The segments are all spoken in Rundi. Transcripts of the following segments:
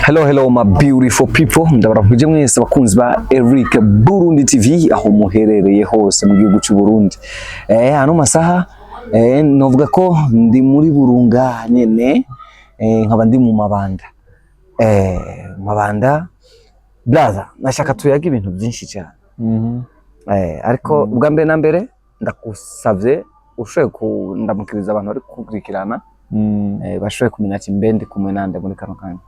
Hello my beautiful people, ndabaramuje mwese bakunzi ba Eric Burundi TV aho muherereye hose mu gihugu cy'u Burundi. Hano masaha novuga ko ndi muri Burunga nyene, nkaba ndi mu Mabanda. Mabanda blaza nashaka tuyaga ibintu byinshi cyane. Ariko ubwa mbere na mbere ndakusavye ushoye ndamukiriza abantu bari kukurikirana bashoye kumenya ati mbendi kumwe nande muri kano kanya.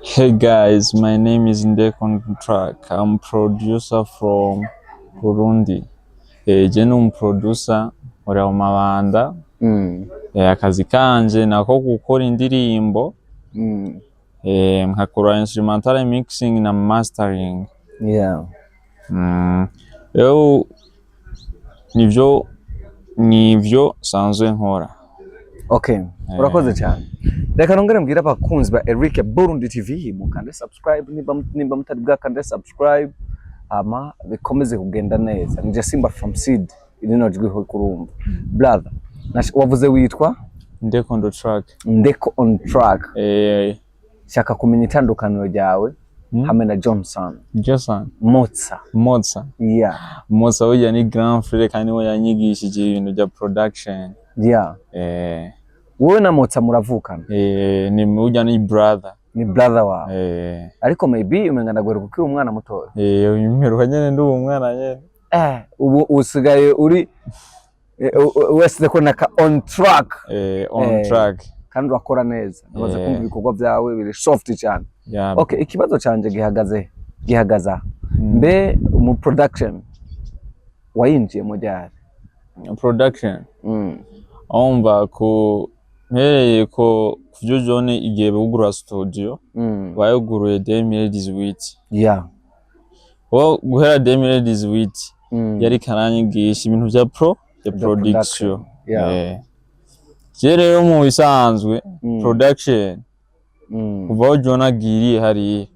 Hey guys, my name is Ndeko on Track. I'm producer from Burundi. Je ni producer uri mu Mabanda. Akazi kanje nako gukora indirimbo. Nkakora instrumental mixing na mastering. Yeah. Yo nivyo sanzwe nkora. Okay. Urakoze cyane. Reka nongere mbwira abakunzi ba Eric Burundi TV mukande subscribe nimba mutari bwakande subscribe ama bikomeze kugenda neza. Nje Simba from Seed irino jwiho kurumva. Brother, wavuze witwa Ndeko on Track. Ndeko on Track. Shaka kumenya itandukaniro ryawe hamwe na Johnson. Motsa. Yeah. Motsa we ni grand frère kandi we yanyigishije ibintu bya production. Yeah. Wowe na Motsa muravukana? Ni ujya ni brother. Ni brother wawe. Ariko maybe umengana gwere kuko umwana mutoya. Umeruka nyene ndi umwana nyene. Ubu usigaye uri wese ko naka on track. On track. Kandi urakora neza. Nabaze kumva ibikorwa byawe biri soft cyane. Yeah. Okay, ikibazo canje gihagaza. Mbe mu production wayinjiye mu ryari? Production. Omba ko mpereye ko kujojone igihe bugura studio bayoguruye 2018. Yeah. Guhera 2018 yari karanyigisha ibintu bya production. Yeah. Rero mu bisanzwe production kuva jona giriye hari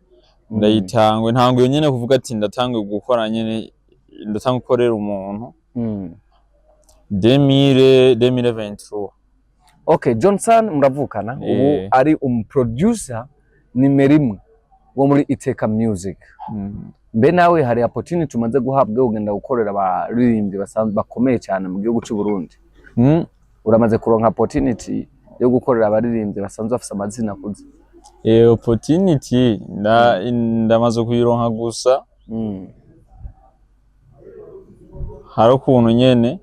ndayitangwe ntangwe nyene kuvuga ati ndatangwe gukora nyene ndatangwe gukorera umuntu 2023. Okay, Johnson muravukana ubu ari producer nimero 1 wo muri Iteka Music. Mbe nawe hari opportunity umaze guhabwa ugenda gukorera abaririmbyi basanzwe bakomeye cyane mu gihugu cy'u Burundi. Uramaze kuronka opportunity yo gukorera abaririmbyi basanzwe bafite amazina kuze? Opportunity ndamaze kuyironka gusa. Hari ukuntu nyene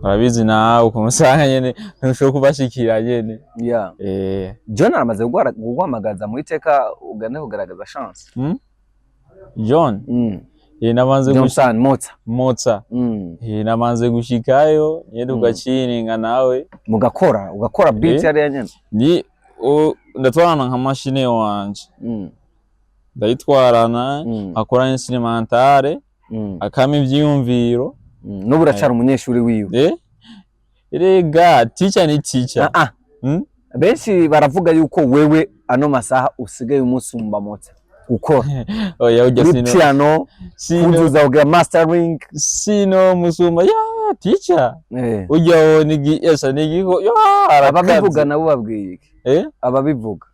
arabizi nawe ukuntu usanga nyene ntushobora kubashikira nyene. Yeah. John aramaze guhamagaza mu Iteka ugane kugaragaza chance. John? Namanze Johnson Motsa. Namanze gushikayo nyene ugacininga nawe ugakora beat yari nyene. Ni ndatwarana nka machine wanje. Ndayitwarana akora instrumentale akama ivyiyumviro. Nubu uracana umunyeshuri wiwe? Erega teacher ni teacher. Benshi baravuga yuko wewe ano masaha usigaye umusumba Motsa ukora. Oya ujya sino piano kuzuza ugira mastering sino musumba ya teacher. Ujya nigi esa nigiko ababivuga nabo babwiye iki? Ababivuga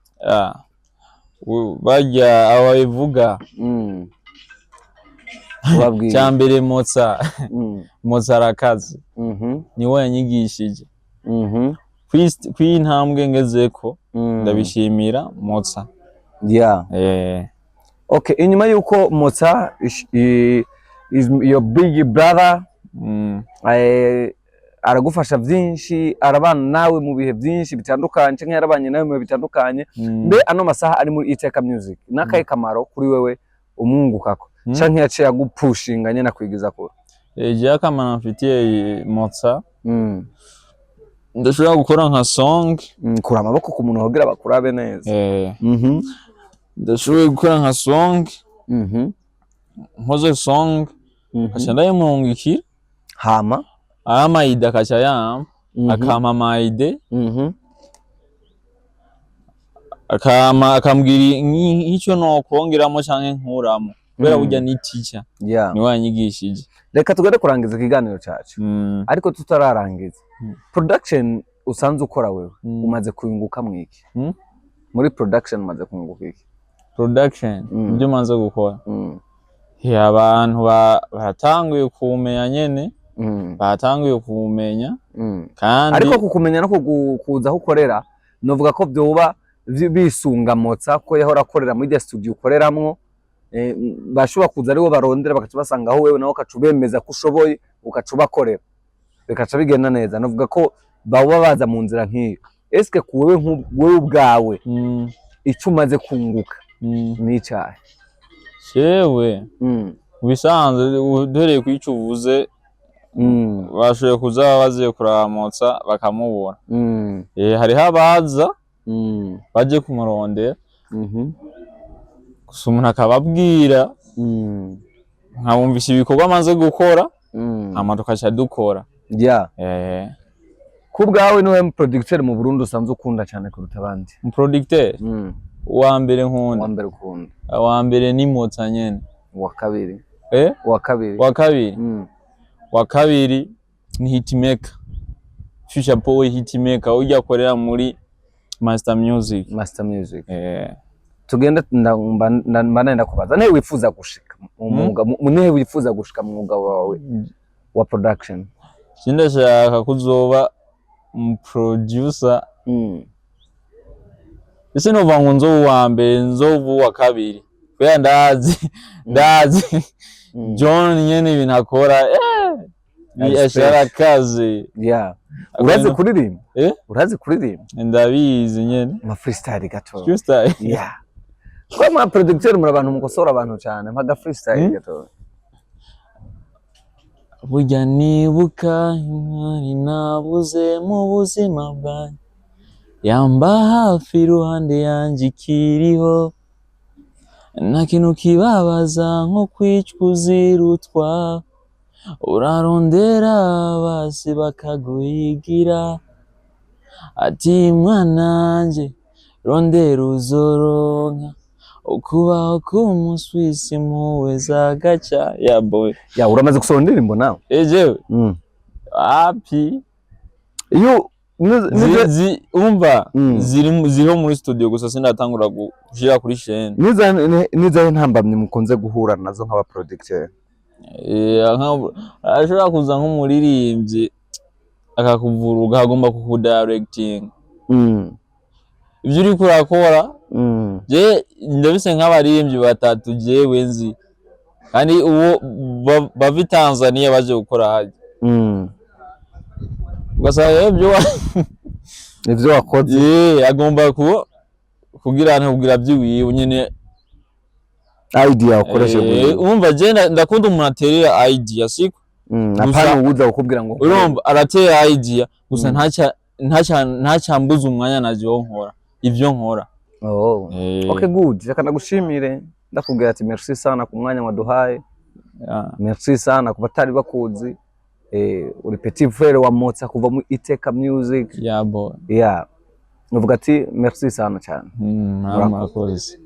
bajya ababivuga cyambere Motsa arakaze niwe yanyigishije kwintambwe ngezeko ndabishimira Motsa. Yeah. Okay, inyuma yuko Motsa is your big brother, aragufasha byinshi, arabana nawe mu bihe byinshi bitandukanye cyangwa yarabanye nawe mu bitandukanye. Mbe ano masaha ari muri Iteka Music nakaye kamaro kuri wewe umwungukako cyangwa yaciye agupushinga nyene nakwigiza ko? Je akamana mfitiye Motsa ndashobora gukora nka song kura amaboko ku muntu hogira bakurabe neza. Ndashobora gukora nka song mpoze song ashandaye mungikira hama amaide akacaya akama maide akambwira nk'icyo no kongeramo canke nkuramo kubera burya ni teacher. Ni wanyigishije. Reka tugende kurangiza ikiganiro cyacu ariko tutararangiza production usanze ukora wewe umaze kuyunguka mwiki? muri production maze kunguka iki? Production ibyo manze gukora abantu batanguye kumenya nyene batanguye kumenya kandi ariko kukumenya no kuza ukorera novuga ko byoba bisungamotsa ko yahora akorera muri the studio ukoreramwo bashobora kuza aribo barondera bakaca basanga aho wewe nawe ukacubemeza ko ushoboye ukacubakorera bikaca bigenda neza. Novuga ko baba baza mu nzira nk'iyo. Eske kuwewe nk'wewe ubwawe icyo umaze kunguka ni icyahe? Shewe bisanzwe uhereye ku icyo uvuze bashoboye kuza baziye kuramutsa bakamubura. Hariho abaza baje kumurondera gusa umuntu akababwira nkabumvisha ibikorwa amaze gukora amaduka aca dukora. Ku bwawe niwe producteur mu Burundi usanzwe ukunda cyane kuruta abandi? Producteur wa mbere nkunda. Wa mbere ukunda? Wa mbere ni Motsa nyene. Wa kabiri? Wa kabiri ni Hitmaker. Future Boy Hitmaker ujya akorera muri Master Music. Tugenda ndanda kubaza newe wifuza gushika newe wifuza gushika mu mwuga wawe wa production? Ndashaka kuzoba producer. Ese nova ngo nzo wa mbere nzo wa kabiri kubera ndazi John nyene ibintu akora ni ashara kazi. Urazi kuririmba? Urazi kuririmba? Ndabizi nyene ma freestyle gato. Freestyle kwa ma producteur muri abantu mukosora abantu cyane mpaga freestyle gato. Burya nibuka intwari nabuze mu buzima bwanjye yamba hafi iruhande yanjye ikiriho nta kintu kibabaza nko kwicwa uzirutwa urarondera basi bakaguhigira ati mwananje rondera uzoronka ukubaho k'umuswisi muwe zagaca ya boy. Uramaze gusohora indirimbo nawe? Jewe api iyo umva ziriho muri studio gusa sinatangura gushira kuri chaîne. Niza ntambamye mukunze guhura nazo nk'aba producteur? Ashobora kuza nk'umuririmbyi akakuvuruga agomba kukudirecting ibyo uri kurakora. Je ndabise nk'abaririmbyi batatu jewe nzi kandi uwo bava Tanzania baje gukora haje ugasanga ibyo wakoze agomba kugira byiwiwe nyene idea ukoresheje. Umva je ndakunda umuntu aterera idea siko apana uza ukubwira ngo urumva aratera idea gusa ntacyambuza umwanya naje nkora ibyo nkora. Okay, good. Reka ndagushimire ndakubwira ati merci sana ku mwanya waduhaye. Merci sana ku batari bakuzi. Uri petit frère wa Motsa kuva mu Iteka Music. Boy. Nuvuga ati merci sana cyane. Murakoze.